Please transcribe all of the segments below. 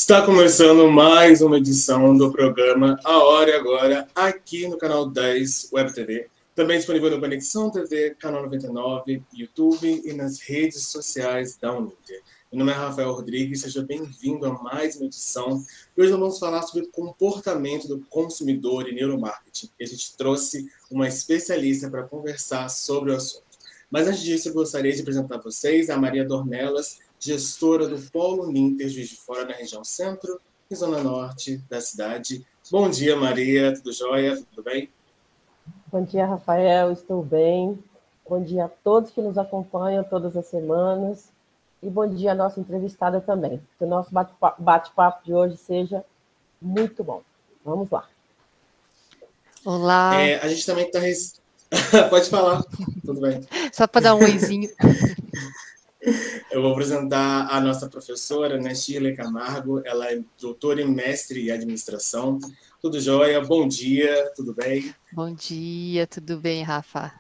Está começando mais uma edição do programa A Hora e Agora, aqui no canal 10 Web TV. Também disponível no Conexão TV, canal 99, YouTube e nas redes sociais da Uninter. Meu nome é Rafael Rodrigues, seja bem-vindo a mais uma edição. Hoje nós vamos falar sobre o comportamento do consumidor e neuromarketing. E a gente trouxe uma especialista para conversar sobre o assunto. Mas antes disso, eu gostaria de apresentar a vocês a Maria Dornelas, gestora do Polo Uninter Juiz de Fora, na região centro e zona norte da cidade. Bom dia, Maria, tudo jóia? Tudo bem? Bom dia, Rafael, estou bem. Bom dia a todos que nos acompanham todas as semanas. E bom dia à nossa entrevistada também. Que o nosso bate-papo de hoje seja muito bom. Vamos lá. Olá. A gente também está... Pode falar, tudo bem. Só para dar um oizinho. Eu vou apresentar a nossa professora, né, Shirley Camargo. Ela é doutora e mestre em administração. Tudo jóia? Bom dia, tudo bem? Bom dia, tudo bem, Rafa?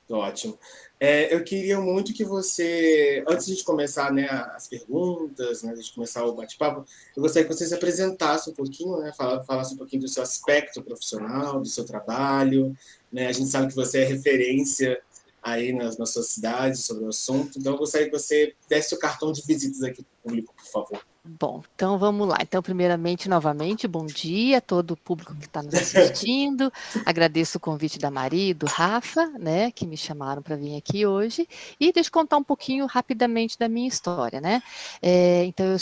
Ótimo. Eu queria muito que você, antes de começar, né, as perguntas, né, antes de começar o bate-papo, eu gostaria que você se apresentasse um pouquinho, né, falasse um pouquinho do seu aspecto profissional, do seu trabalho, né, a gente sabe que você é referência aí na sua cidade sobre o assunto, então eu gostaria que você desse o cartão de visitas aqui para o público, por favor. Bom, então vamos lá. Então, primeiramente, novamente, bom dia a todo o público que está nos assistindo. Agradeço o convite da Maria e do Rafa, né, que me chamaram para vir aqui hoje. E deixa eu contar um pouquinho rapidamente da minha história, né? Então,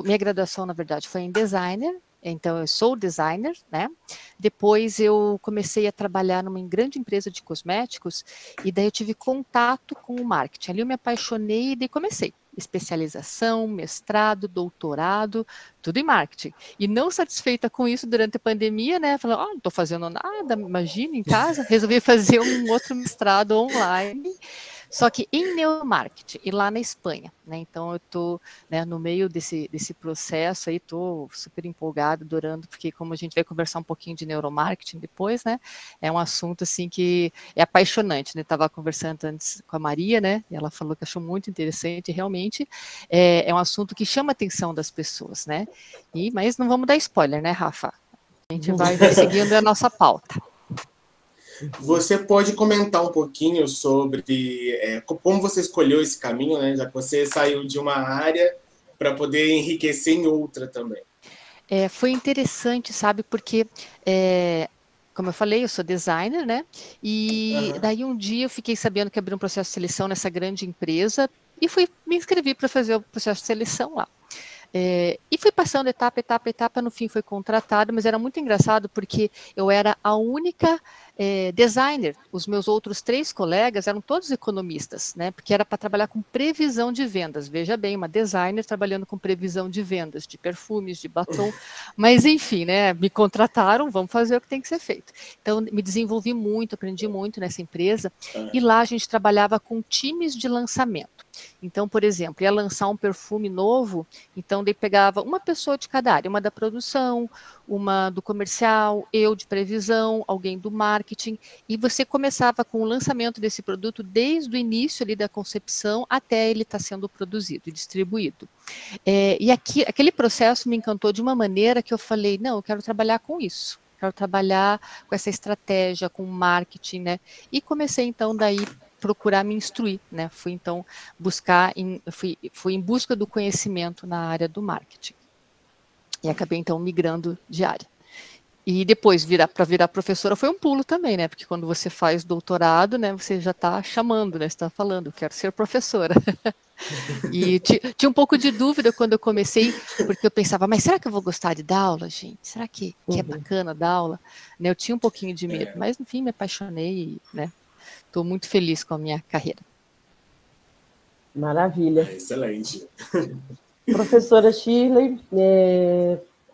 minha graduação, na verdade, foi em designer. Então, eu sou designer, né? Depois eu comecei a trabalhar numa grande empresa de cosméticos e daí eu tive contato com o marketing. Ali eu me apaixonei e daí comecei. Especialização, mestrado, doutorado, tudo em marketing. E não satisfeita com isso durante a pandemia, né? Falando, não estou fazendo nada, imagina, em casa. Resolvi fazer um outro mestrado online, só que em neuromarketing, e lá na Espanha, né? Então eu estou, né, no meio desse processo aí, estou super empolgada, adorando, porque como a gente vai conversar um pouquinho de neuromarketing depois, né? É um assunto assim que é apaixonante, né? Estava conversando antes com a Maria, né? E ela falou que achou muito interessante, realmente é um assunto que chama a atenção das pessoas, né? Mas não vamos dar spoiler, né, Rafa? A gente vai seguindo a nossa pauta. Você pode comentar um pouquinho sobre como você escolheu esse caminho, né? Já que você saiu de uma área para poder enriquecer em outra também. Foi interessante, sabe, porque, como eu falei, eu sou designer, né? E daí um dia eu fiquei sabendo que abriu um processo de seleção nessa grande empresa e me inscrevi para fazer o processo de seleção lá. E fui passando etapa, no fim foi contratado, mas era muito engraçado porque eu era a única designer, os meus outros 3 colegas eram todos economistas, né? Porque era para trabalhar com previsão de vendas. Veja bem, uma designer trabalhando com previsão de vendas, de perfumes, de batom, mas enfim, né? Me contrataram, vamos fazer o que tem que ser feito. Então, me desenvolvi muito, aprendi muito nessa empresa, e lá a gente trabalhava com times de lançamento. Então, por exemplo, ia lançar um perfume novo, então daí pegava uma pessoa de cada área, uma da produção, uma do comercial, eu de previsão, alguém do marketing, e você começava com o lançamento desse produto desde o início ali da concepção até ele estar sendo produzido e distribuído. Aquele processo me encantou de uma maneira que eu falei, não, eu quero trabalhar com isso. Quero trabalhar com essa estratégia, com marketing, né? E comecei então daí procurar me instruir, né? Fui então fui em busca do conhecimento na área do marketing. E acabei então migrando de área. E depois para virar professora foi um pulo também, né? Porque quando você faz doutorado, né, você já está chamando, né? Você está falando, eu quero ser professora. E tinha um pouco de dúvida quando eu comecei, porque eu pensava, mas será que eu vou gostar de dar aula, gente? Será que é bacana dar aula? Né, eu tinha um pouquinho de medo, mas no fim me apaixonei, né? Estou muito feliz com a minha carreira. Maravilha. Excelente. Professora Shirley,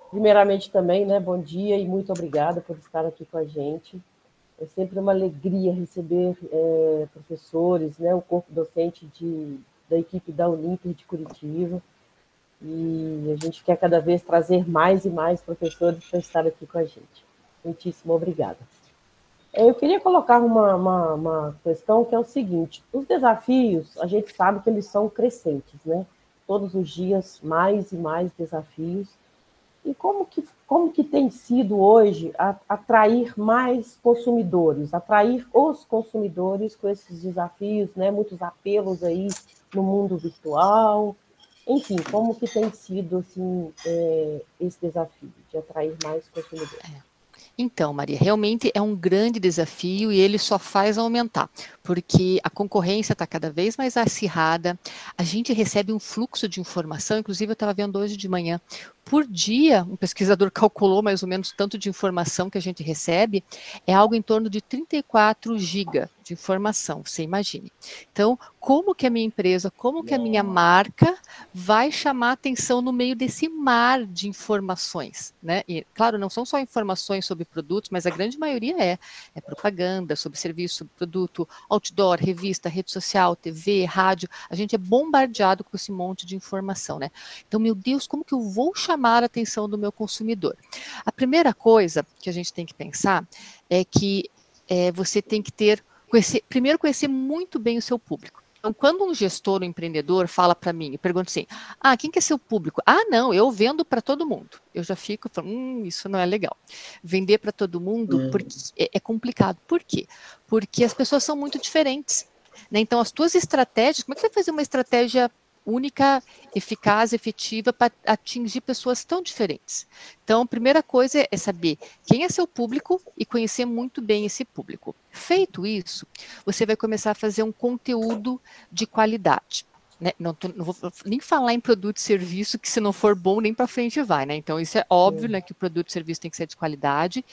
primeiramente também, né, bom dia e muito obrigada por estar aqui com a gente. É sempre uma alegria receber professores, né, o corpo docente da equipe da Uninter de Curitiba. E a gente quer cada vez trazer mais e mais professores para estar aqui com a gente. Muitíssimo obrigada. Eu queria colocar uma questão que é o seguinte: os desafios, a gente sabe que eles são crescentes, né? todos os dias mais e mais desafios. E como que tem sido hoje atrair mais consumidores, atrair os consumidores com esses desafios, né? Muitos apelos aí no mundo virtual. Enfim, como que tem sido assim, esse desafio de atrair mais consumidores? Então, Maria, realmente é um grande desafio e ele só faz aumentar, porque a concorrência está cada vez mais acirrada, a gente recebe um fluxo de informação, inclusive eu estava vendo hoje de manhã, por dia, um pesquisador calculou mais ou menos tanto de informação que a gente recebe, é algo em torno de 34 giga de informação, você imagine. Então, como que a minha empresa, como que a minha marca vai chamar atenção no meio desse mar de informações, né? E, claro, não são só informações sobre produtos, mas a grande maioria é propaganda sobre serviço, sobre produto, outdoor, revista, rede social, TV, rádio, a gente é bombardeado com esse monte de informação, né? Então, meu Deus, como que eu vou chamar a atenção do meu consumidor? A primeira coisa que a gente tem que pensar é que você tem que primeiro conhecer muito bem o seu público. Então, quando um gestor, um empreendedor fala para mim e pergunta assim, quem que é seu público? Não, eu vendo para todo mundo. Eu já fico falando, isso não é legal. Vender para todo mundo porque é complicado. Por quê? Porque as pessoas são muito diferentes, né? Então, as tuas estratégias, como é que você vai fazer uma estratégia única, eficaz, efetiva para atingir pessoas tão diferentes? Então, a primeira coisa é saber quem é seu público e conhecer muito bem esse público. Feito isso, você vai começar a fazer um conteúdo de qualidade. Né? Não vou nem falar em produto e serviço, que se não for bom, nem para frente vai, né? Então, isso é óbvio, né, que o produto e serviço tem que ser de qualidade.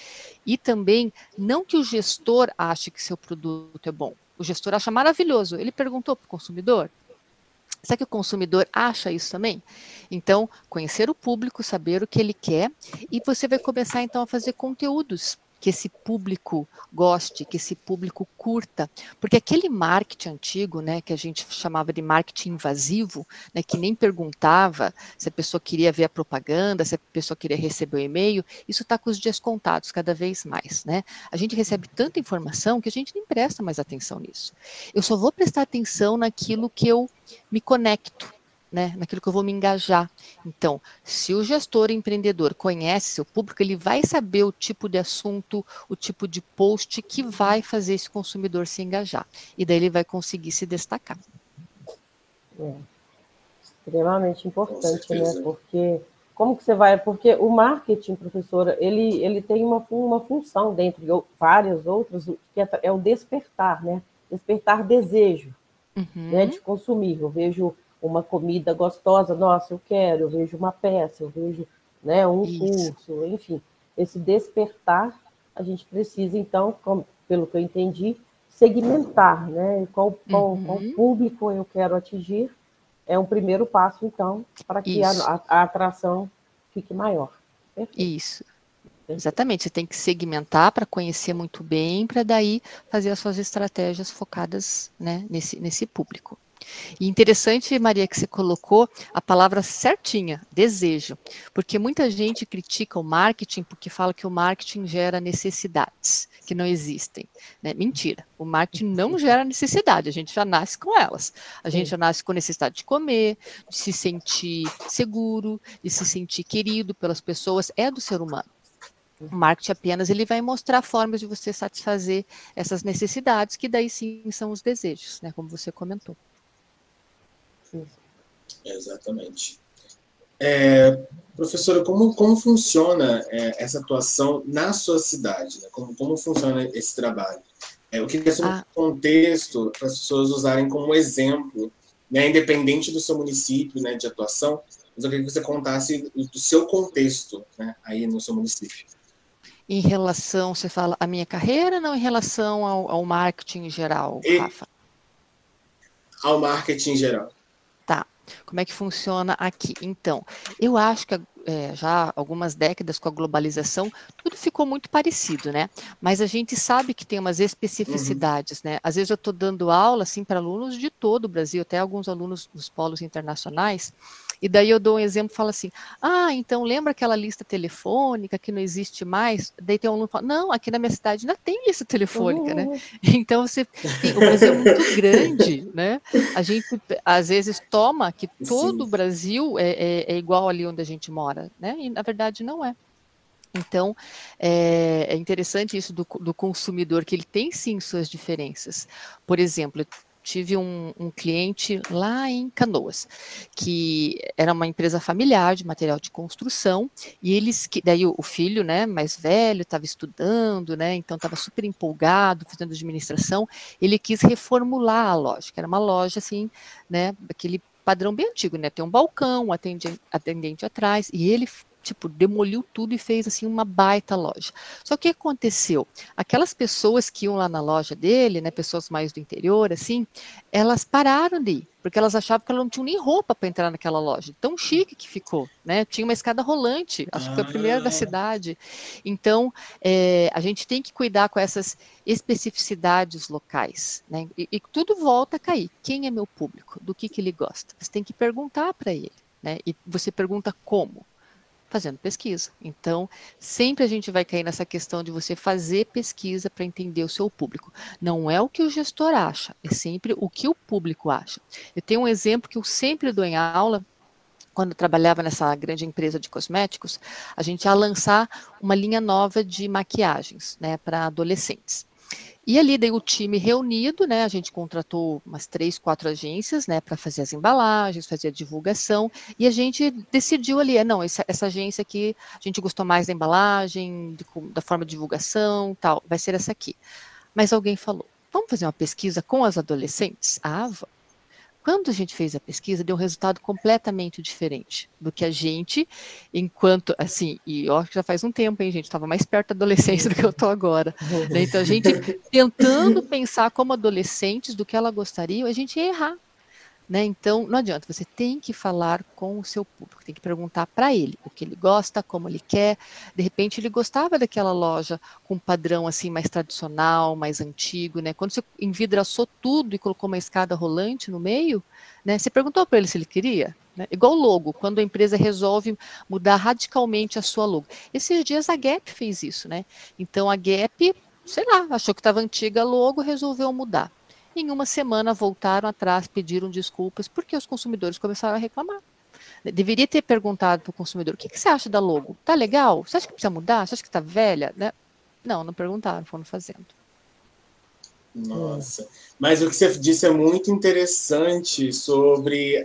E também, não que o gestor ache que seu produto é bom. O gestor acha maravilhoso. Ele perguntou para o consumidor. Será que o consumidor acha isso também? Então, conhecer o público, saber o que ele quer, e você vai começar então a fazer conteúdos que esse público goste, que esse público curta, porque aquele marketing antigo, né, que a gente chamava de marketing invasivo, né, que nem perguntava se a pessoa queria ver a propaganda, se a pessoa queria receber o e-mail, isso está com os dias contados cada vez mais, né? A gente recebe tanta informação que a gente nem presta mais atenção nisso. Eu só vou prestar atenção naquilo que eu me conecto, né, naquilo que eu vou me engajar. Então, se o gestor empreendedor conhece seu público, ele vai saber o tipo de assunto, o tipo de post que vai fazer esse consumidor se engajar. E daí ele vai conseguir se destacar. Extremamente importante, né? Porque como que você vai... Porque o marketing, professora, ele tem uma função, dentre várias outras, que é o despertar, né? Despertar desejo, né, de consumir. Eu vejo uma comida gostosa, nossa, eu quero, eu vejo uma peça, eu vejo, né, um curso, enfim. Esse despertar, a gente precisa, então, pelo que eu entendi, segmentar, né? Qual público eu quero atingir, é um primeiro passo, então, para que a atração fique maior. Perfeito. Isso. Exatamente, você tem que segmentar para conhecer muito bem, para daí fazer as suas estratégias focadas, né, nesse público. E interessante, Maria, que você colocou a palavra certinha, desejo, porque muita gente critica o marketing porque fala que o marketing gera necessidades que não existem, né? Mentira, o marketing não gera necessidade, a gente já nasce com elas. A gente já nasce com necessidade de comer, de se sentir seguro, de se sentir querido pelas pessoas, é do ser humano. O marketing apenas ele vai mostrar formas de você satisfazer essas necessidades, que daí sim são os desejos, né? Como você comentou. Exatamente. Professora, como funciona essa atuação na sua cidade? Né? Como funciona esse trabalho? Eu queria saber um contexto para as pessoas usarem como exemplo, né, independente do seu município, né, de atuação, mas eu queria que você contasse do seu contexto, né, aí no seu município. Em relação, você fala, a minha carreira, não em relação ao marketing em geral, Rafa? Ao marketing em geral. Tá. Como é que funciona aqui? Então, eu acho que já há algumas décadas com a globalização, tudo ficou muito parecido, né? Mas a gente sabe que tem umas especificidades, né? Às vezes eu estou dando aula, assim, para alunos de todo o Brasil, até alguns alunos dos polos internacionais, E daí eu dou um exemplo e falo assim, então lembra aquela lista telefônica que não existe mais? Daí tem um aluno que fala, não, aqui na minha cidade ainda tem lista telefônica, né? Então o Brasil é muito grande, né? A gente às vezes toma que todo o Sim. Brasil é igual ali onde a gente mora, né? E na verdade não é. Então, é interessante isso do consumidor, que ele tem sim suas diferenças. Por exemplo, eu tive um cliente lá em Canoas, que era uma empresa familiar de material de construção, e daí o filho, né, mais velho, estava estudando, né, então estava super empolgado, fazendo administração, ele quis reformular a loja, que era uma loja assim, né, aquele padrão bem antigo, né, tem um balcão, um atendente atrás, e ele tipo, demoliu tudo e fez, assim, uma baita loja. Só que o que aconteceu? Aquelas pessoas que iam lá na loja dele, né, pessoas mais do interior, assim, elas pararam de ir, porque elas achavam que elas não tinham nem roupa para entrar naquela loja. Tão chique que ficou, né? Tinha uma escada rolante, acho que foi a primeira da cidade. Então, a gente tem que cuidar com essas especificidades locais, né? E tudo volta a cair. Quem é meu público? Do que ele gosta? Você tem que perguntar para ele, né? E você pergunta como? Fazendo pesquisa. Então, sempre a gente vai cair nessa questão de você fazer pesquisa para entender o seu público. Não é o que o gestor acha, é sempre o que o público acha. Eu tenho um exemplo que eu sempre dou em aula. Quando eu trabalhava nessa grande empresa de cosméticos, a gente ia lançar uma linha nova de maquiagens, né, para adolescentes. E ali daí o time reunido, né, a gente contratou umas 3, 4 agências, né, para fazer as embalagens, fazer a divulgação, e a gente decidiu ali, não, essa agência aqui, a gente gostou mais da embalagem, da forma de divulgação, tal, vai ser essa aqui. Mas alguém falou, vamos fazer uma pesquisa com as adolescentes? Vamos. Quando a gente fez a pesquisa, deu um resultado completamente diferente do que a gente, enquanto, assim, e eu acho que já faz um tempo, hein, gente, estava mais perto da adolescência do que eu estou agora, né? Então, a gente tentando pensar como adolescentes do que ela gostaria, a gente ia errar. Né? Então, não adianta, você tem que falar com o seu público, tem que perguntar para ele o que ele gosta, como ele quer. De repente, ele gostava daquela loja com um padrão assim mais tradicional, mais antigo, né? Quando você envidraçou tudo e colocou uma escada rolante no meio, né? Você perguntou para ele se ele queria. Né? Igual o logo, quando a empresa resolve mudar radicalmente a sua logo. Esses dias a Gap fez isso, né? Então a Gap, sei lá, achou que estava antiga a logo, resolveu mudar. Em uma semana voltaram atrás, pediram desculpas, porque os consumidores começaram a reclamar. Deveria ter perguntado para o consumidor, o que você acha da logo? Tá legal? Você acha que precisa mudar? Você acha que está velha? Né? Não perguntaram, foram fazendo. Nossa. Mas o que você disse é muito interessante sobre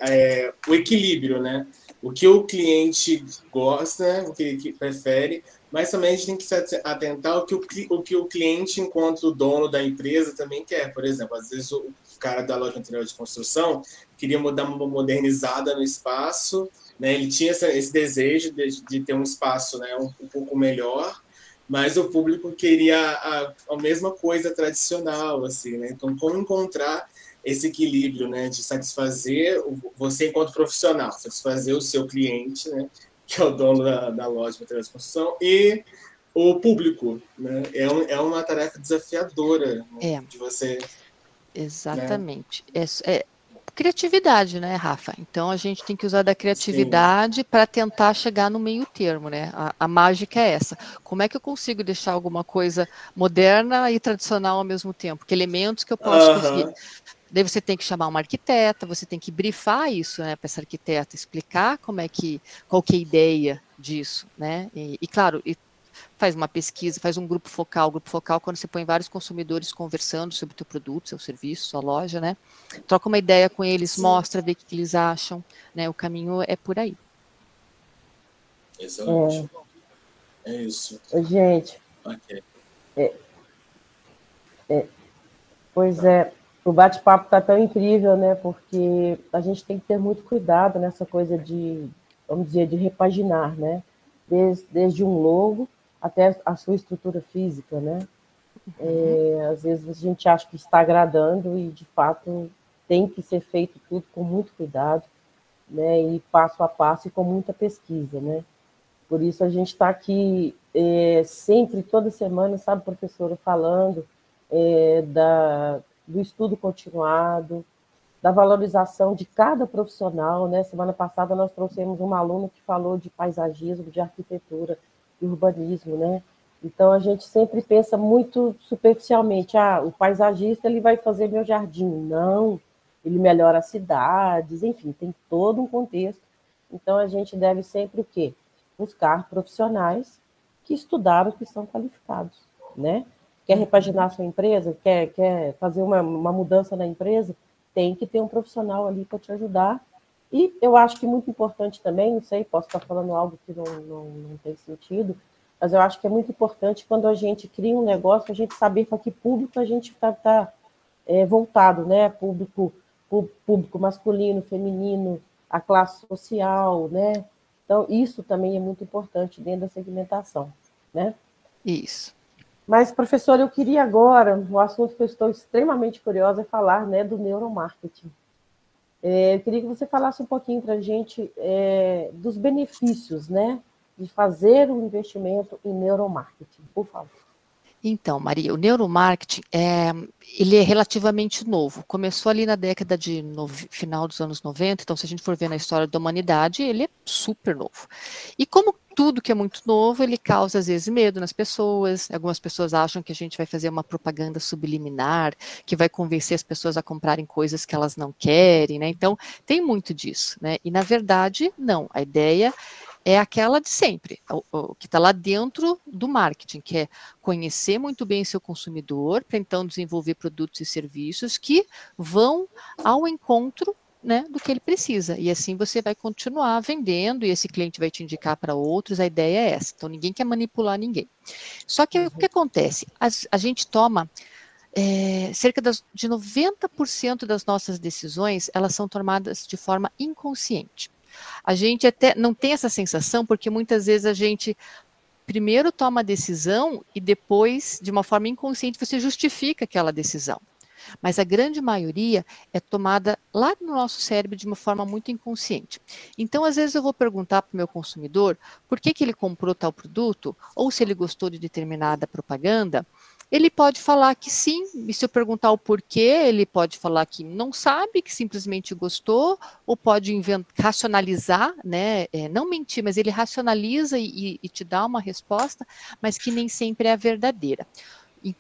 o equilíbrio, né? O que o cliente gosta, o que ele prefere, mas também a gente tem que se atentar ao que o cliente, enquanto dono da empresa, também quer. Por exemplo, às vezes o cara da loja anterior de construção queria mudar uma modernizada no espaço, né? Ele tinha esse desejo de ter um espaço, né, um pouco melhor, mas o público queria a mesma coisa tradicional, assim, né? Então, como encontrar esse equilíbrio, né, de satisfazer você enquanto profissional, satisfazer o seu cliente, né, que é o dono da loja de materiais de construção, e o público, né? É uma tarefa desafiadora, né, de você, né? Exatamente. Criatividade, né, Rafa? Então a gente tem que usar da Sim. criatividade para tentar chegar no meio termo, né? A mágica é essa. Como é que eu consigo deixar alguma coisa moderna e tradicional ao mesmo tempo? Que elementos que eu posso conseguir? Aham. Daí você tem que chamar uma arquiteta, você tem que brifar isso, né, para essa arquiteta explicar qual que é a ideia disso, né? E claro, faz uma pesquisa, faz um grupo focal. Grupo focal, quando você põe vários consumidores conversando sobre o teu produto, seu serviço, sua loja, né? Troca uma ideia com eles, Sim. mostra, vê o que eles acham, né? O caminho é por aí. Excelente. É isso. Gente, Ok. pois Tá. é, o bate-papo está tão incrível, né? Porque a gente tem que ter muito cuidado nessa coisa de, vamos dizer, de repaginar, né? Desde um logo até a sua estrutura física, né? Uhum. Às vezes a gente acha que está agradando e, de fato, tem que ser feito tudo com muito cuidado, né? E passo a passo e com muita pesquisa, né? Por isso a gente está aqui sempre, toda semana, sabe, professora, falando do estudo continuado, da valorização de cada profissional, né? Semana passada nós trouxemos uma aluna que falou de paisagismo, de arquitetura e urbanismo, né? Então a gente sempre pensa muito superficialmente, o paisagista ele vai fazer meu jardim. Não, ele melhora as cidades, enfim, tem todo um contexto. Então a gente deve sempre o quê? Buscar profissionais que estudaram, que são qualificados, né? Quer repaginar a sua empresa? Quer fazer uma mudança na empresa? Tem que ter um profissional ali para te ajudar. E eu acho que muito importante também, não sei, posso estar falando algo que não tem sentido, mas eu acho que é muito importante quando a gente cria um negócio, a gente saber para que público a gente está voltado, né? Público masculino, feminino, a classe social, né? Então, isso também é muito importante dentro da segmentação, né? Isso. Mas, professor, eu queria agora, o assunto que eu estou extremamente curiosa é falar, né, do neuromarketing. Eu queria que você falasse um pouquinho para a gente dos benefícios, né, de fazer um investimento em neuromarketing, por favor. Então, Maria, o neuromarketing ele é relativamente novo. Começou ali na década de final dos anos 90, então se a gente for ver na história da humanidade, ele é super novo. E como tudo que é muito novo, ele causa às vezes medo nas pessoas. Algumas pessoas acham que a gente vai fazer uma propaganda subliminar, que vai convencer as pessoas a comprarem coisas que elas não querem, né? Então, tem muito disso, né? E na verdade, não. A ideia é aquela de sempre, o que está lá dentro do marketing, que é conhecer muito bem seu consumidor, para então desenvolver produtos e serviços que vão ao encontro, né, do que ele precisa. E assim você vai continuar vendendo e esse cliente vai te indicar para outros. A ideia é essa. Então ninguém quer manipular ninguém. Só que o que acontece? A gente toma cerca de 90% das nossas decisões, elas são tomadas de forma inconsciente. A gente até não tem essa sensação, porque muitas vezes a gente primeiro toma a decisão e depois, de uma forma inconsciente, você justifica aquela decisão. Mas a grande maioria é tomada lá no nosso cérebro de uma forma muito inconsciente. Então, às vezes eu vou perguntar para o meu consumidor por que ele comprou tal produto, ou se ele gostou de determinada propaganda. Ele pode falar que sim, e se eu perguntar o porquê, ele pode falar que não sabe, que simplesmente gostou, ou pode racionalizar, né? Não mentir, mas ele racionaliza e te dá uma resposta, mas que nem sempre é a verdadeira.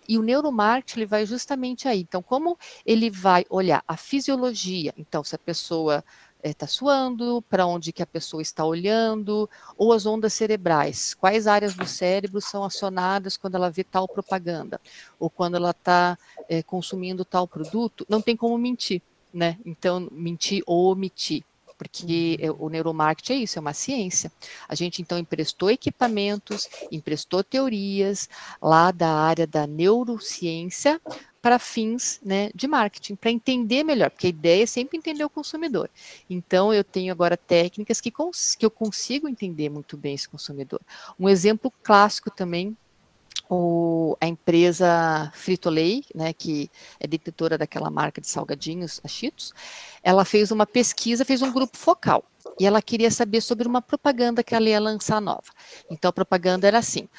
E o neuromarketing ele vai justamente aí. Então, como ele vai olhar a fisiologia, então, se a pessoa está suando, para onde que a pessoa está olhando, ou as ondas cerebrais, quais áreas do cérebro são acionadas quando ela vê tal propaganda, ou quando ela está consumindo tal produto, não tem como mentir, né? Então, mentir ou omitir. Porque o neuromarketing é isso, é uma ciência. A gente, então, emprestou equipamentos, emprestou teorias lá da área da neurociência para fins, né, de marketing, para entender melhor, porque a ideia é sempre entender o consumidor. Então, eu tenho agora técnicas que eu consigo entender muito bem esse consumidor. Um exemplo clássico também, a empresa Frito-Lay, né, que é detentora daquela marca de salgadinhos, a Cheetos, ela fez uma pesquisa, fez um grupo focal, e ela queria saber sobre uma propaganda que ela ia lançar nova. Então, a propaganda era assim,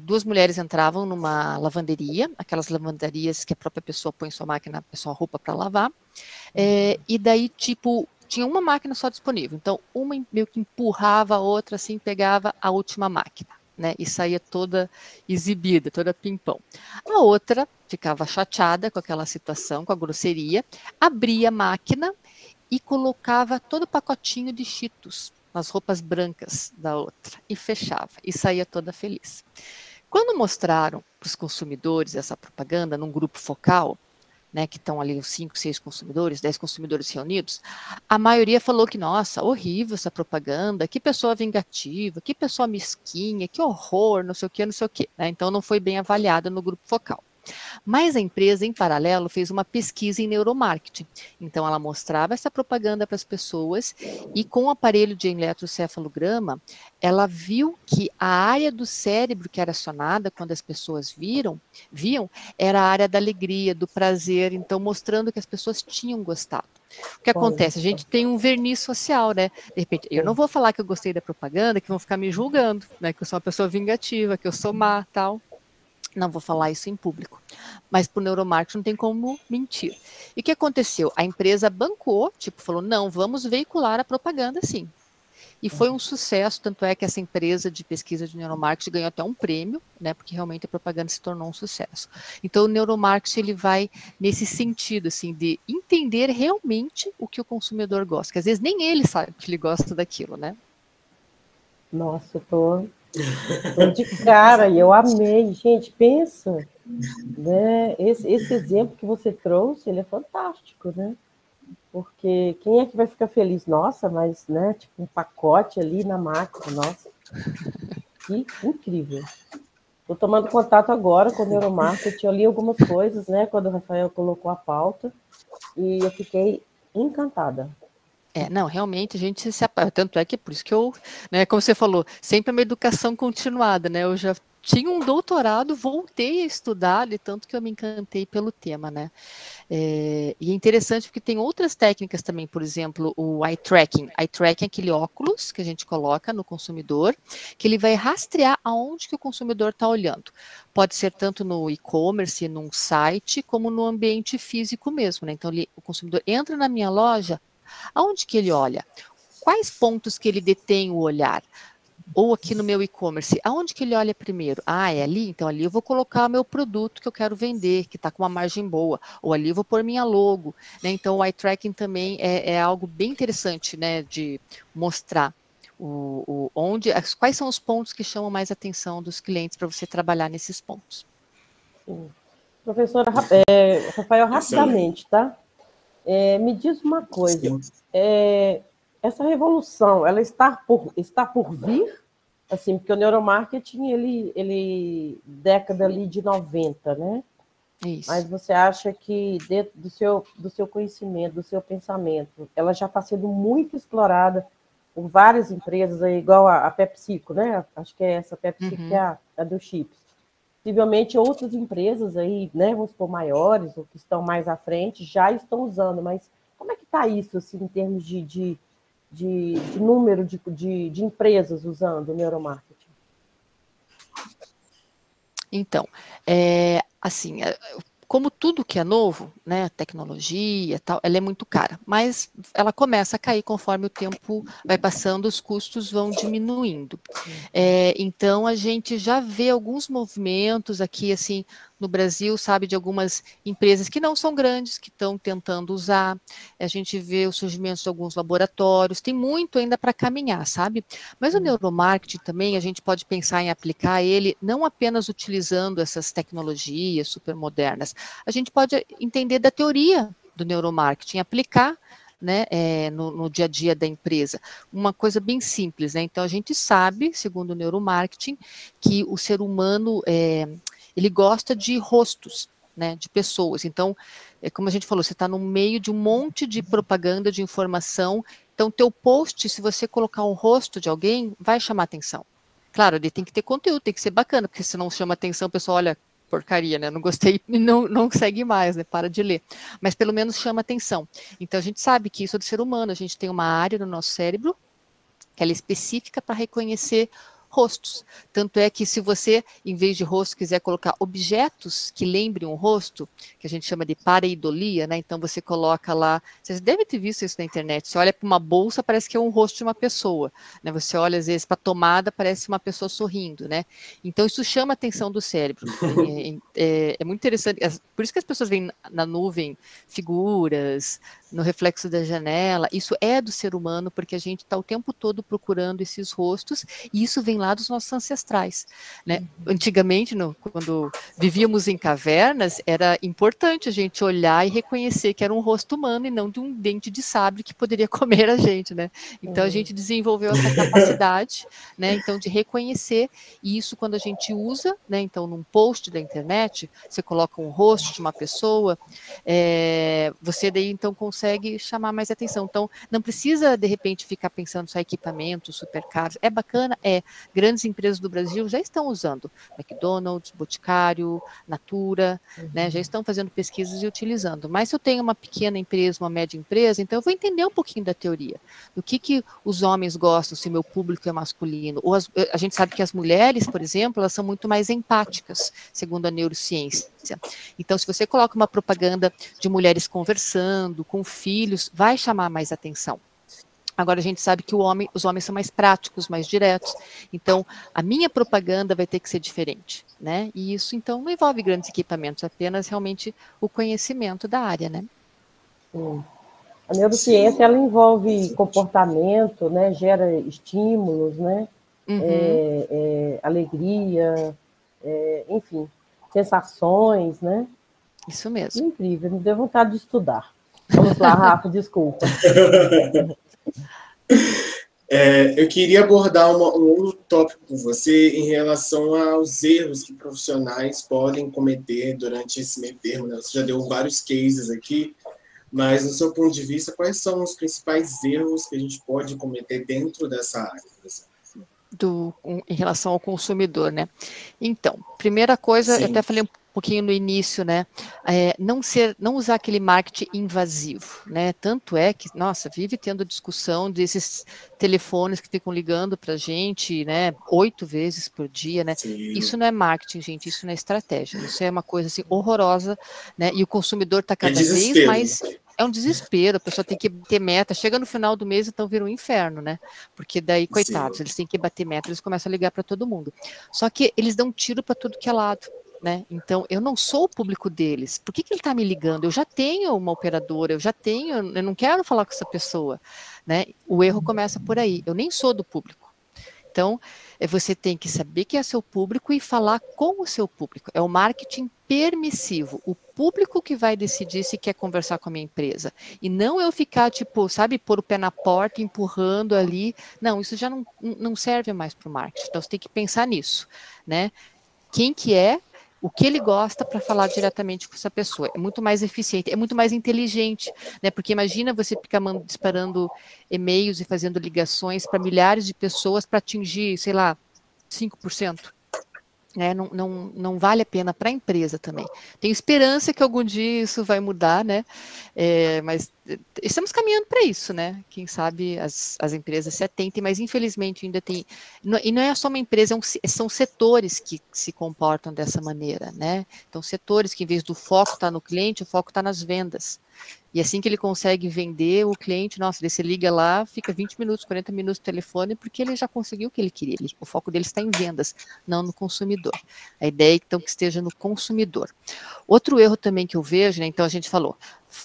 duas mulheres entravam numa lavanderia, aquelas lavanderias que a própria pessoa põe sua máquina, sua roupa para lavar, e daí, tipo, tinha uma máquina só disponível, então uma meio que empurrava a outra, assim, pegava a última máquina, né, e saía toda exibida, toda pimpão. A outra ficava chateada com aquela situação, com a grosseria, abria a máquina e colocava todo o pacotinho de Cheetos nas roupas brancas da outra e fechava, e saía toda feliz. Quando mostraram para os consumidores essa propaganda num grupo focal, né, que estão ali os 5, 6 consumidores, 10 consumidores reunidos, a maioria falou que, nossa, horrível essa propaganda, que pessoa vingativa, que pessoa mesquinha, que horror, não sei o que, não sei o que. Né? Então, não foi bem avaliada no grupo focal. Mas a empresa, em paralelo, fez uma pesquisa em neuromarketing. Então, ela mostrava essa propaganda para as pessoas e, com o aparelho de eletrocefalograma, ela viu que a área do cérebro que era acionada quando as pessoas viam, era a área da alegria, do prazer, então mostrando que as pessoas tinham gostado. O que acontece? A gente tem um verniz social, né? De repente, eu não vou falar que eu gostei da propaganda, que vão ficar me julgando, né? Que eu sou uma pessoa vingativa, que eu sou má, tal. Não vou falar isso em público, mas para o neuromarketing não tem como mentir. E o que aconteceu? A empresa bancou, tipo, falou, não, vamos veicular a propaganda sim. E foi um sucesso, tanto é que essa empresa de pesquisa de neuromarketing ganhou até um prêmio, né, porque realmente a propaganda se tornou um sucesso. Então o neuromarketing ele vai nesse sentido, assim, de entender realmente o que o consumidor gosta, que às vezes nem ele sabe que ele gosta daquilo, né? Nossa, eu tô de cara e eu amei. Gente, pensa, né? Esse exemplo que você trouxe, ele é fantástico, né? Porque quem é que vai ficar feliz? Nossa, mas, né, tipo, um pacote ali na máquina, nossa, que incrível. Estou tomando contato agora com o neuromarketing, eu li algumas coisas, né, quando o Rafael colocou a pauta, e eu fiquei encantada. Não, realmente a gente se tanto é que por isso que eu, né, como você falou, sempre é uma educação continuada, né? Eu já tinha um doutorado, voltei a estudar, de tanto que eu me encantei pelo tema, né? E é interessante porque tem outras técnicas também, por exemplo, o eye tracking. Eye tracking é aquele óculos que a gente coloca no consumidor, que ele vai rastrear aonde que o consumidor está olhando. Pode ser tanto no e-commerce, num site, como no ambiente físico mesmo, né? Então, o consumidor entra na minha loja, aonde que ele olha? Quais pontos que ele detém o olhar? Ou aqui no meu e-commerce, aonde que ele olha primeiro? Ah, é ali? Então ali eu vou colocar o meu produto que eu quero vender, que está com uma margem boa. Ou ali eu vou pôr minha logo. Né? Então o eye tracking também é algo bem interessante, né, de mostrar quais são os pontos que chamam mais atenção dos clientes para você trabalhar nesses pontos. Sim. Professora, Rafael, rapidamente, tá? Me diz uma coisa, essa revolução, ela está por vir? Assim, porque o neuromarketing, ele década ali de 90, né? Isso. Mas você acha que dentro do seu conhecimento, do seu pensamento, ela já está sendo muito explorada por várias empresas, aí, igual a PepsiCo, né? Acho que é essa PepsiCo que é a do chips. Possivelmente outras empresas aí, né, vamos supor, maiores, ou que estão mais à frente, já estão usando, mas como é que está isso, assim, em termos de número de empresas usando o neuromarketing? Então, assim, como tudo que é novo, né, tecnologia, tal, ela é muito cara, mas ela começa a cair conforme o tempo vai passando, os custos vão diminuindo. Então a gente já vê alguns movimentos aqui, assim, no Brasil, sabe, de algumas empresas que não são grandes, que estão tentando usar. A gente vê o surgimento de alguns laboratórios, tem muito ainda para caminhar, sabe? Mas o neuromarketing também, a gente pode pensar em aplicar ele não apenas utilizando essas tecnologias super modernas, a gente pode entender da teoria do neuromarketing, aplicar, né, no dia a dia da empresa. Uma coisa bem simples, né? Então a gente sabe, segundo o neuromarketing, que o ser humano ele gosta de rostos, né, de pessoas. Então, como a gente falou, você está no meio de um monte de propaganda, de informação. Então, teu post, se você colocar um rosto de alguém, vai chamar atenção. Claro, ele tem que ter conteúdo, tem que ser bacana, porque se não chama atenção, o pessoal olha, porcaria, né? Não gostei e não segue mais, né? Para de ler. Mas pelo menos chama atenção. Então a gente sabe que isso é do ser humano, a gente tem uma área no nosso cérebro que ela é específica para reconhecer rostos. Tanto é que se você, em vez de rosto, quiser colocar objetos que lembrem um rosto, que a gente chama de pareidolia, né? Então você coloca lá, vocês devem ter visto isso na internet, você olha para uma bolsa, parece que é um rosto de uma pessoa, né? Você olha às vezes para a tomada, parece uma pessoa sorrindo, né? Então isso chama a atenção do cérebro. É muito interessante, por isso que as pessoas veem na nuvem figuras, no reflexo da janela, isso é do ser humano, porque a gente está o tempo todo procurando esses rostos, e isso vem lá dos nossos ancestrais, né? Antigamente, quando vivíamos em cavernas, era importante a gente olhar e reconhecer que era um rosto humano e não de um dente de sabre que poderia comer a gente, né? Então a gente desenvolveu essa capacidade, né? Então de reconhecer, e isso quando a gente usa, né? Então num post da internet, você coloca um rosto de uma pessoa, você daí então consegue chamar mais atenção. Então não precisa de repente ficar pensando só em equipamentos super caros. É bacana, grandes empresas do Brasil já estão usando. McDonald's, Boticário, Natura, né, já estão fazendo pesquisas e utilizando. Mas se eu tenho uma pequena empresa, uma média empresa, então eu vou entender um pouquinho da teoria. Do que os homens gostam, se meu público é masculino. Ou a gente sabe que as mulheres, por exemplo, elas são muito mais empáticas, segundo a neurociência. Então, se você coloca uma propaganda de mulheres conversando, com filhos, vai chamar mais atenção. Agora, a gente sabe que os homens são mais práticos, mais diretos. Então, a minha propaganda vai ter que ser diferente, né? E isso, então, não envolve grandes equipamentos, apenas realmente o conhecimento da área, né? Sim. A neurociência, ela envolve comportamento, né? Gera estímulos, né? Alegria, enfim, sensações, né? Isso mesmo. Incrível, me deu vontade de estudar. Vamos lá, Rafa, desculpa. Eu queria abordar um outro tópico com você em relação aos erros que profissionais podem cometer durante esse meio termo, né? Você já deu vários cases aqui, mas, no seu ponto de vista, quais são os principais erros que a gente pode cometer dentro dessa área, por exemplo? Em relação ao consumidor, né? Então, primeira coisa, eu até falei um pouquinho no início, né? Não usar aquele marketing invasivo, né? Tanto é que, nossa, vive tendo discussão desses telefones que ficam ligando para a gente, né? 8 vezes por dia, né? Sim. Isso não é marketing, gente, isso não é estratégia. Isso é uma coisa assim horrorosa, né? E o consumidor está cada vez mais. É um desespero, a pessoa tem que ter meta, chega no final do mês, então vira um inferno, né? Porque daí, coitados, eles têm que bater meta, eles começam a ligar para todo mundo. Só que eles dão tiro para tudo que é lado, né? Então, eu não sou o público deles. Por que ele está me ligando? Eu já tenho uma operadora, eu não quero falar com essa pessoa, né? O erro começa por aí. Eu nem sou do público. Então, você tem que saber que é seu público e falar com o seu público. É o marketing permissivo. O público que vai decidir se quer conversar com a minha empresa. E não eu ficar, tipo, sabe, pôr o pé na porta, empurrando ali. Não, isso já não serve mais para o marketing. Então, você tem que pensar nisso, né? Quem que é, o que ele gosta para falar diretamente com essa pessoa. É muito mais eficiente, é muito mais inteligente, né? Porque imagina você ficar disparando e-mails e fazendo ligações para milhares de pessoas para atingir, sei lá, 5%. Né? Não vale a pena para a empresa também. Tenho esperança que algum dia isso vai mudar, né? Mas estamos caminhando para isso, né? Quem sabe as empresas se atentem, mas infelizmente ainda tem. E não é só uma empresa, são setores que se comportam dessa maneira, né? Então, setores que, em vez do foco estar no cliente, o foco está nas vendas. E assim que ele consegue vender, o cliente, nossa, ele se liga lá, fica 20 minutos, 40 minutos no telefone, porque ele já conseguiu o que ele queria. O foco dele está em vendas, não no consumidor. A ideia é então, que esteja no consumidor. Outro erro também que eu vejo, né, então a gente falou,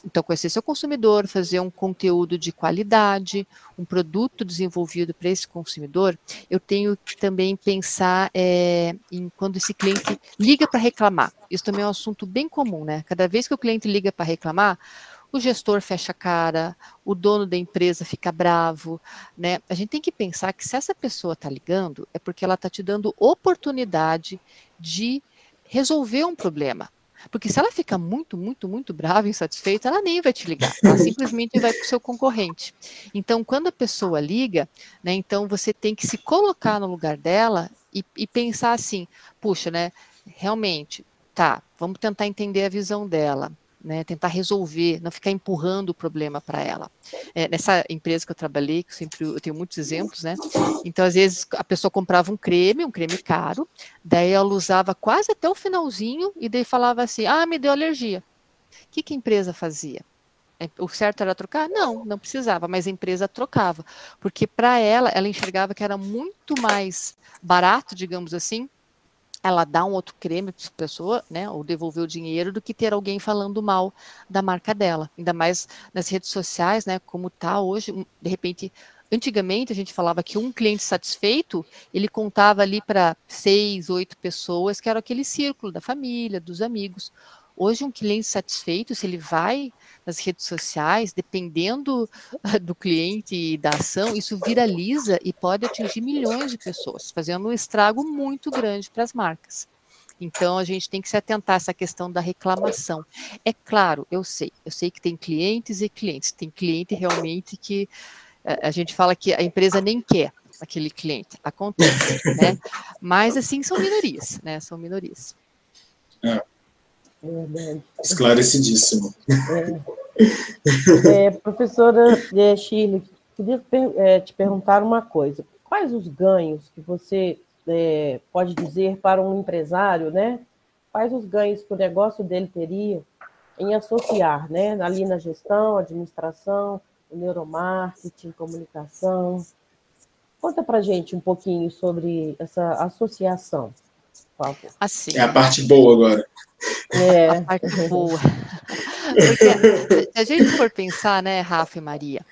então conhecer seu consumidor, fazer um conteúdo de qualidade, um produto desenvolvido para esse consumidor, eu tenho que também pensar em quando esse cliente liga para reclamar. Isso também é um assunto bem comum, né? Cada vez que o cliente liga para reclamar, o gestor fecha a cara, o dono da empresa fica bravo, né? A gente tem que pensar que se essa pessoa está ligando, é porque ela está te dando oportunidade de resolver um problema. Porque se ela fica muito, muito, muito brava, insatisfeita, ela nem vai te ligar, ela simplesmente vai para o seu concorrente. Então, quando a pessoa liga, né, então você tem que se colocar no lugar dela e pensar assim, puxa, né, realmente, tá, vamos tentar entender a visão dela. Né, tentar resolver, não ficar empurrando o problema para ela. Nessa empresa que eu trabalhei, que eu tenho muitos exemplos, né? Então, às vezes, a pessoa comprava um creme caro, daí ela usava quase até o finalzinho, e daí falava assim, me deu alergia. O que a empresa fazia? O certo era trocar? Não precisava, mas a empresa trocava, porque para ela enxergava que era muito mais barato, digamos assim, ela dá um outro creme para a pessoa, né, ou devolver o dinheiro, do que ter alguém falando mal da marca dela. Ainda mais nas redes sociais, né, como está hoje, de repente, antigamente a gente falava que um cliente satisfeito, ele contava ali para 6, 8 pessoas, que era aquele círculo da família, dos amigos. Hoje, um cliente satisfeito, se ele vai nas redes sociais, dependendo do cliente e da ação, isso viraliza e pode atingir milhões de pessoas, fazendo um estrago muito grande para as marcas. Então, a gente tem que se atentar a essa questão da reclamação. É claro, eu sei que tem clientes e clientes. Tem cliente realmente que a gente fala que a empresa nem quer, aquele cliente. Acontece, né? Mas, assim, são minorias, né? São minorias. Esclarecidíssimo. Professora Shirley, queria te perguntar uma coisa. Quais os ganhos que você pode dizer para um empresário, né? Quais os ganhos que o negócio dele teria em associar, né? Ali na gestão, administração, o neuromarketing, comunicação. Conta para a gente um pouquinho sobre essa associação, por favor. Assim, é a parte boa agora. A parte boa. Porque se a gente for pensar, né, Rafa e Maria,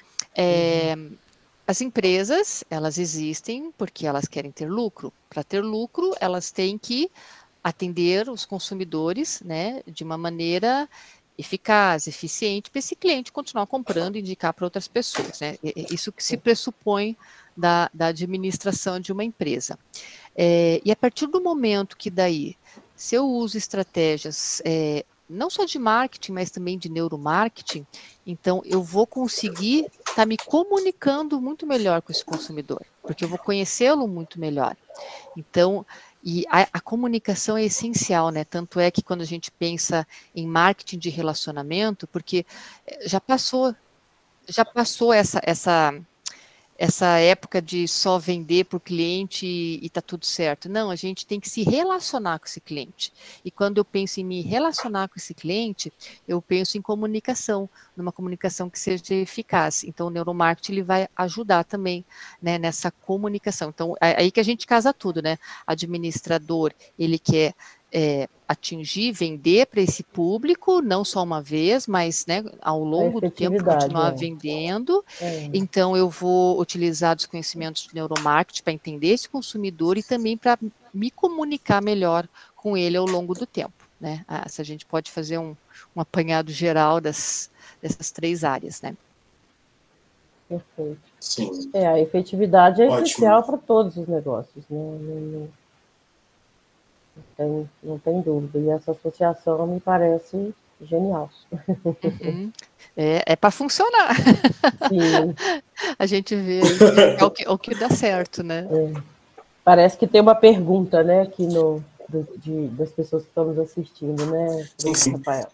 as empresas, elas existem porque elas querem ter lucro. Para ter lucro, elas têm que atender os consumidores, né, de uma maneira eficaz, eficiente, para esse cliente continuar comprando e indicar para outras pessoas, né? Isso que se pressupõe da administração de uma empresa. E a partir do momento que daí, se eu uso estratégias não só de marketing, mas também de neuromarketing, então eu vou conseguir estar me comunicando muito melhor com esse consumidor, porque eu vou conhecê-lo muito melhor. Então, e a comunicação é essencial, né? Tanto é que quando a gente pensa em marketing de relacionamento, porque já passou essa época de só vender para o cliente e está tudo certo. Não, a gente tem que se relacionar com esse cliente. E quando eu penso em me relacionar com esse cliente, eu penso em comunicação, numa comunicação que seja eficaz. Então, o neuromarketing ele vai ajudar também, né, nessa comunicação. Então, aí que a gente casa tudo, né? Administrador, ele quer atingir, vender para esse público, não só uma vez, mas, né, ao longo do tempo continuar vendendo. Então, eu vou utilizar os conhecimentos de neuromarketing para entender esse consumidor e também para me comunicar melhor com ele ao longo do tempo, né? Se a gente pode fazer um apanhado geral dessas 3 áreas, né? Perfeito. Sim. A efetividade é essencial para todos os negócios, né? Não tem dúvida. E essa associação me parece genial. Uhum. É para funcionar. Sim. A gente vê que é o que dá certo, né? Parece que tem uma pergunta, né, aqui das pessoas que estão nos assistindo, né, sim. Rafael?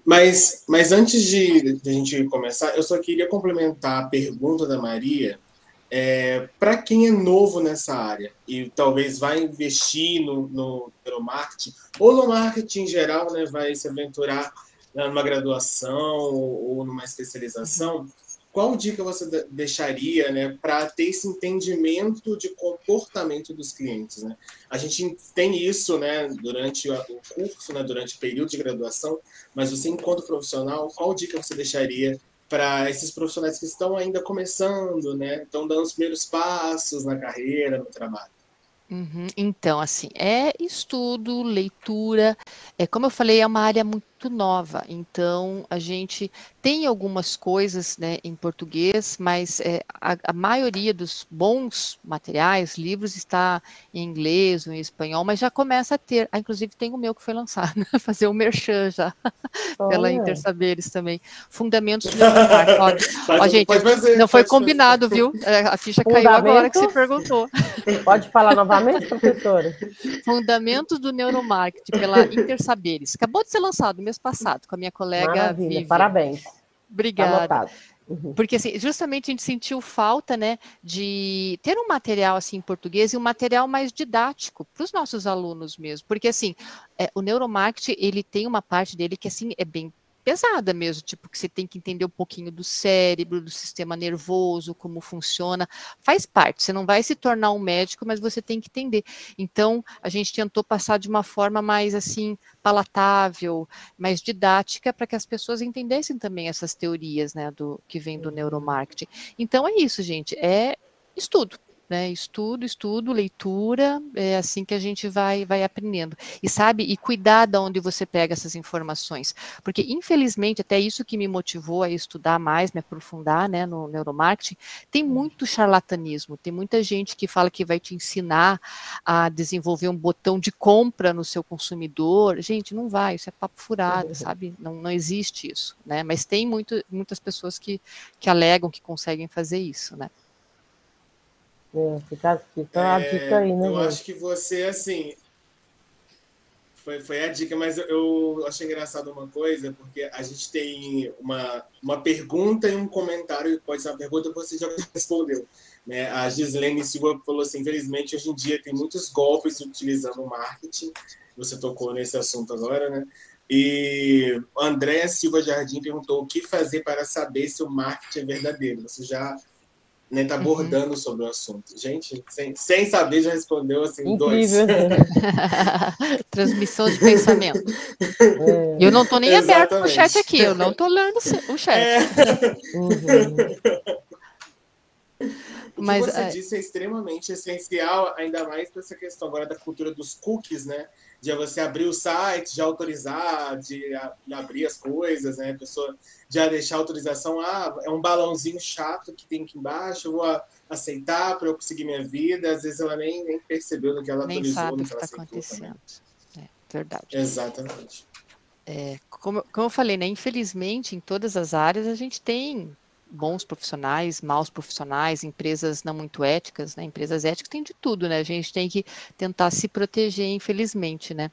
Mas antes de a gente começar, eu só queria complementar a pergunta da Maria. Para quem é novo nessa área e talvez vai investir no neuromarketing ou no marketing em geral, né, vai se aventurar numa graduação ou numa especialização, qual dica você deixaria, né, para ter esse entendimento de comportamento dos clientes, né? A gente tem isso, né, durante o curso, né, durante o período de graduação, mas você, enquanto profissional, qual dica você deixaria para esses profissionais que estão ainda começando, né? Estão dando os primeiros passos na carreira, no trabalho? Então, assim, estudo, leitura, como eu falei, é uma área muito nova, então a gente tem algumas coisas, né, em português, mas a maioria dos bons materiais, livros, está em inglês ou em espanhol, mas já começa a ter, inclusive tem o meu que foi lançado, fazer o merchan já, pela Intersaberes também, Fundamentos do Neuromarketing. Ó, gente, pode fazer, não foi combinado, viu? A ficha caiu agora que você perguntou. Pode falar novamente, professora? Fundamentos do Neuromarketing, pela Intersaberes. Acabou de ser lançado mês passado, com a minha colega Maravilha, Vivian. parabéns. Obrigada. Tá. Porque, assim, justamente a gente sentiu falta, né, de ter um material, assim, em português e um material mais didático para os nossos alunos mesmo. Porque, assim, o neuromarketing, ele tem uma parte dele que, assim, é bem pesada mesmo, tipo, que você tem que entender um pouquinho do cérebro, do sistema nervoso, como funciona, faz parte, você não vai se tornar um médico, mas você tem que entender. Então, a gente tentou passar de uma forma mais, assim, palatável, mais didática, para que as pessoas entendessem também essas teorias, né, que vem do neuromarketing. Então, é isso, gente, é estudo. né? Estudo, leitura, é assim que a gente vai aprendendo. E sabe, e cuidar de onde você pega essas informações. Porque, infelizmente, até isso que me motivou a estudar mais, me aprofundar, né, no neuromarketing, tem muito charlatanismo, tem muita gente que fala que vai te ensinar a desenvolver um botão de compra no seu consumidor. Gente, não vai, isso é papo furado, sabe? Não existe isso, né? Mas tem muitas pessoas que alegam que conseguem fazer isso, né? Fica a dica aí, né, Eu acho gente? que você, assim, foi a dica, mas eu achei engraçado uma coisa, porque a gente tem uma pergunta e um comentário, e pode ser uma pergunta que você já respondeu. Né? A Gislene Silva falou assim, infelizmente, hoje em dia tem muitos golpes utilizando o marketing, você tocou nesse assunto agora, né? E Andréa Silva Jardim perguntou o que fazer para saber se o marketing é verdadeiro. Você já está abordando sobre o assunto. Gente, sem saber, já respondeu assim, Incrível. 2. Transmissão de pensamento. E eu não estou nem aberto o chat aqui, eu não estou lendo o chat. O que você disse é extremamente essencial, ainda mais para essa questão agora da cultura dos cookies, né? De você abrir o site, de autorizar, de abrir as coisas, né? A pessoa já deixar a autorização, é um balãozinho chato que tem aqui embaixo, eu vou aceitar para eu conseguir minha vida. Às vezes ela nem percebeu no que ela nem autorizou, sabe no o que que ela está aceitou acontecendo. Também. Verdade. Exatamente. Como eu falei, né? Infelizmente, em todas as áreas, a gente tem bons profissionais, maus profissionais, empresas não muito éticas, né? Empresas éticas tem de tudo, né? A gente tem que tentar se proteger, infelizmente, né?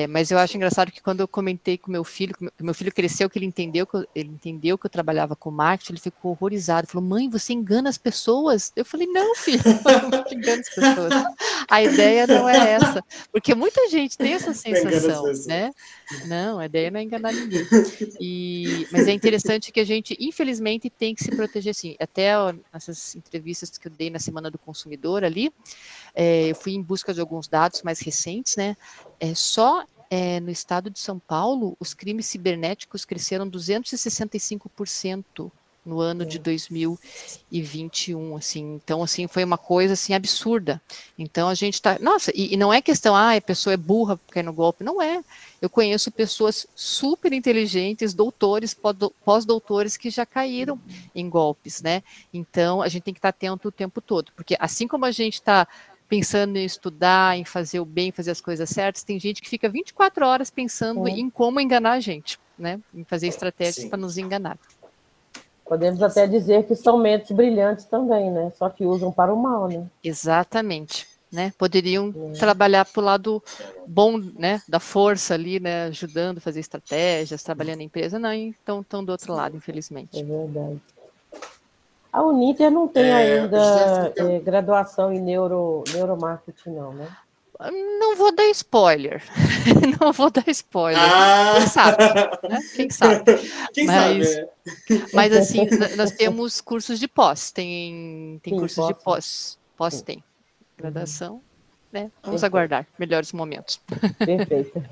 Mas eu acho engraçado que quando eu comentei com meu filho cresceu, que ele entendeu que eu trabalhava com marketing, ele ficou horrorizado, falou, mãe, você engana as pessoas? Eu falei, não, filho, eu não engano as pessoas. A ideia não é essa, porque muita gente tem essa sensação, né? Não, a ideia não é enganar ninguém. Mas é interessante que a gente, infelizmente, tem que se proteger, sim. Até essas entrevistas que eu dei na Semana do Consumidor ali, eu fui em busca de alguns dados mais recentes, né? Só no estado de São Paulo, os crimes cibernéticos cresceram 265% no ano de 2021, assim. Então, assim, foi uma coisa, assim, absurda. Então, a gente está... Nossa, e não é questão, a pessoa é burra porque cai no golpe. Não é. Eu conheço pessoas super inteligentes, doutores, pós-doutores, que já caíram em golpes, né? Então, a gente tem que estar atento o tempo todo. Porque assim como a gente está pensando em estudar, em fazer o bem, fazer as coisas certas, tem gente que fica 24 horas pensando em como enganar a gente, né? Em fazer estratégias para nos enganar. Podemos até dizer que são mentes brilhantes também, né? Só que usam para o mal, né? Exatamente. Né? Poderiam trabalhar para o lado bom, né? Da força ali, né? Ajudando a fazer estratégias, trabalhando em empresa. Não, então estão do outro lado, infelizmente. É verdade. A Uninter não tem ainda graduação em neuromarketing, não, né? Não vou dar spoiler. Não vou dar spoiler. Quem sabe? Né? Quem sabe? Quem sabe, né? Mas assim, nós temos cursos de pós. Tem cursos de pós. Pós tem. Graduação, né? Vamos aguardar melhores momentos. Perfeito.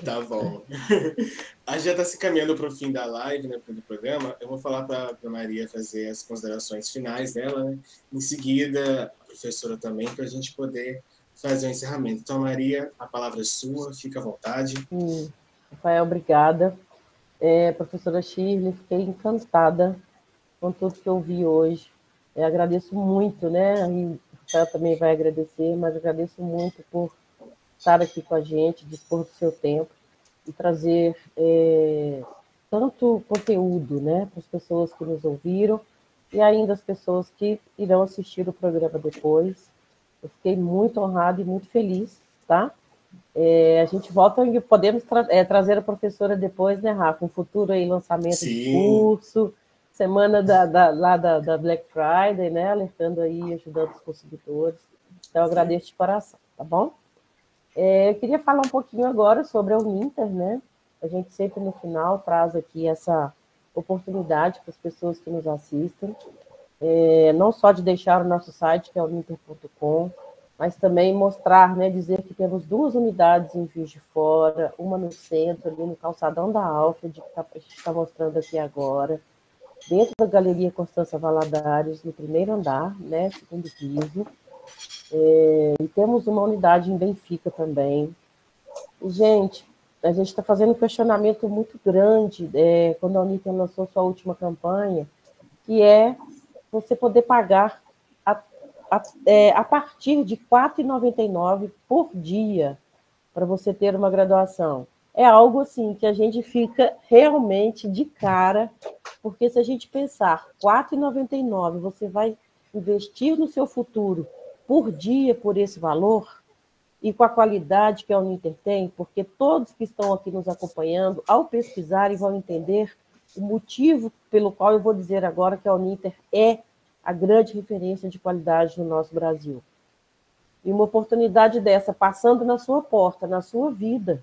Tá bom. A gente já está se caminhando para o fim da live, né, do programa. Eu vou falar para a Maria fazer as considerações finais dela, né? Em seguida, a professora também, para a gente poder fazer o encerramento. Então, Maria, a palavra é sua, fica à vontade. Rafael, obrigada. Professora Shirley, fiquei encantada com tudo que eu vi hoje. Agradeço muito, né? E o Rafael também vai agradecer, mas agradeço muito por estar aqui com a gente, dispor do seu tempo e trazer tanto conteúdo, né, para as pessoas que nos ouviram e ainda as pessoas que irão assistir o programa depois. Eu fiquei muito honrada e muito feliz, tá? A gente volta e podemos trazer a professora depois, né, Rafa? Um futuro aí, lançamento de curso, semana da Black Friday, né? Alertando aí, ajudando os consumidores. Então, eu agradeço de coração, tá bom? Eu queria falar um pouquinho agora sobre a Uninter, né? A gente sempre no final traz aqui essa oportunidade para as pessoas que nos assistem, não só de deixar o nosso site, que é uninter.com, mas também mostrar, né, dizer que temos 2 unidades em Juiz de Fora, uma no centro, ali no calçadão da Alfred, que a gente está mostrando aqui agora. dentro da Galeria Constância Valadares, no primeiro andar, né, segundo piso. E temos uma unidade em Benfica também. E, gente, a gente está fazendo um questionamento muito grande quando a Uninter lançou sua última campanha, que é você poder pagar a partir de R$ 4,99 por dia para você ter uma graduação. É algo assim que a gente fica realmente de cara, porque se a gente pensar R$ 4,99, você vai investir no seu futuro por dia por esse valor, e com a qualidade que a Uninter tem, porque todos que estão aqui nos acompanhando, ao pesquisarem, vão entender o motivo pelo qual eu vou dizer agora que a Uninter é a grande referência de qualidade no nosso Brasil. E uma oportunidade dessa, passando na sua porta, na sua vida,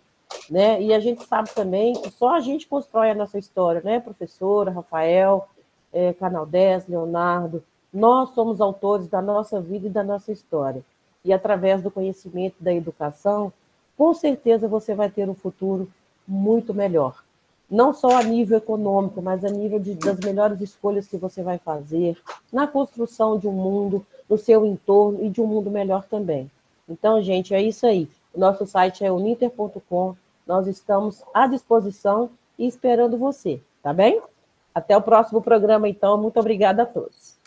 né? E a gente sabe também que só a gente constrói a nossa história, né, professora, Rafael, Canal 10, Leonardo, nós somos autores da nossa vida e da nossa história. E através do conhecimento da educação, com certeza você vai ter um futuro muito melhor. Não só a nível econômico, mas a nível das melhores escolhas que você vai fazer, na construção de um mundo, no seu entorno e de um mundo melhor também. Então, gente, é isso aí. O nosso site é uninter.com, nós estamos à disposição e esperando você, tá bem? Até o próximo programa, então. Muito obrigada a todos.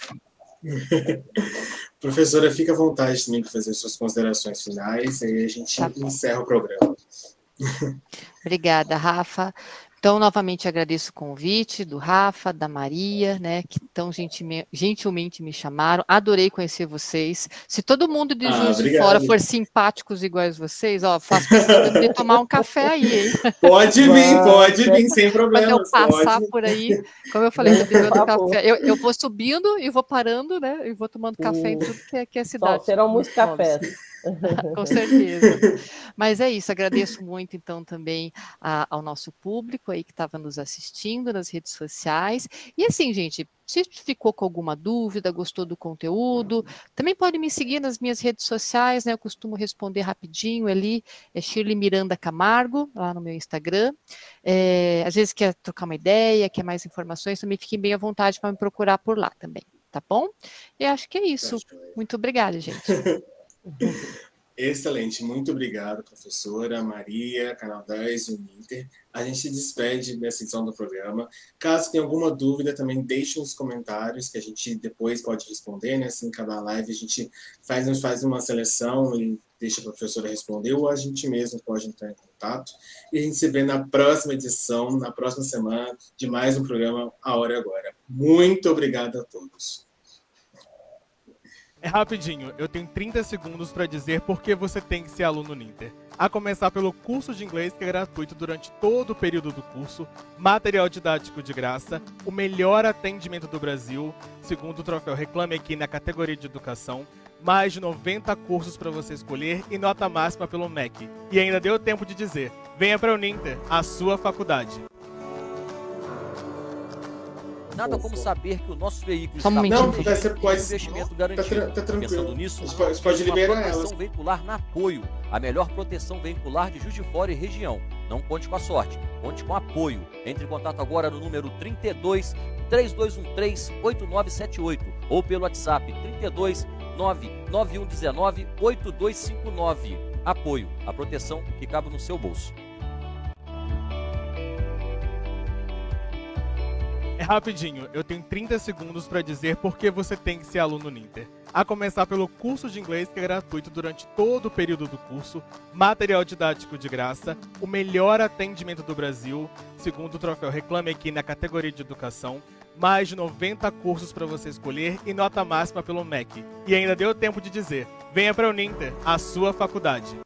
Professora, fica à vontade também para fazer suas considerações finais, e aí a gente encerra o programa. Obrigada, Rafa. Então, novamente agradeço o convite do Rafa, da Maria, né, que tão gentilmente me chamaram. Adorei conhecer vocês. Se todo mundo de Juiz de Fora for simpáticos iguais vocês, ó, faço questão de tomar um café aí, hein? Pode vir, sem problema. Quando eu passar por aí, como eu falei, bebendo café, eu vou subindo e vou parando, né, e vou tomando café em tudo que é cidade. Serão muitos cafés. Com certeza. Mas é isso, agradeço muito, então, também ao nosso público aí que estava nos assistindo nas redes sociais. E assim, gente, se ficou com alguma dúvida, gostou do conteúdo, também pode me seguir nas minhas redes sociais, né? Eu costumo responder rapidinho ali, é Shirley Miranda Camargo, lá no meu Instagram. Às vezes quer trocar uma ideia, quer mais informações, também fiquem bem à vontade para me procurar por lá também, tá bom? E acho que é isso. Muito obrigada, gente. Excelente, muito obrigado, professora Maria, Canal 10 e Uninter. A gente se despede dessa edição do programa. Caso tenha alguma dúvida, também deixe nos comentários, que a gente depois pode responder, né? Assim, cada live a gente faz uma seleção e deixa a professora responder, ou a gente mesmo pode entrar em contato. E a gente se vê na próxima edição, na próxima semana, de mais um programa A Hora Agora. Muito obrigado a todos. É rapidinho, eu tenho 30 segundos para dizer por que você tem que ser aluno Uninter. A começar pelo curso de inglês, que é gratuito durante todo o período do curso, material didático de graça, o melhor atendimento do Brasil, segundo o troféu Reclame Aqui na categoria de educação, mais de 90 cursos para você escolher e nota máxima pelo MEC. E ainda deu tempo de dizer, venha para a Uninter, a sua faculdade. Nada como saber que o nosso veículo está não, você pode investimento garantido. Tá tranquilo. Pensando nisso, você pode liberar uma proteção elas. veicular na Apoio, a melhor proteção veicular de Juiz de Fora e região. Não conte com a sorte, conte com Apoio. Entre em contato agora no número 32 3213 8978 ou pelo WhatsApp 32 99119 8259. Apoio, a proteção que cabe no seu bolso. É rapidinho, eu tenho 30 segundos para dizer por que você tem que ser aluno Uninter. A começar pelo curso de inglês, que é gratuito durante todo o período do curso, material didático de graça, o melhor atendimento do Brasil, segundo o troféu Reclame Aqui na categoria de educação, mais de 90 cursos para você escolher e nota máxima pelo MEC. E ainda deu tempo de dizer, venha para a Uninter, a sua faculdade.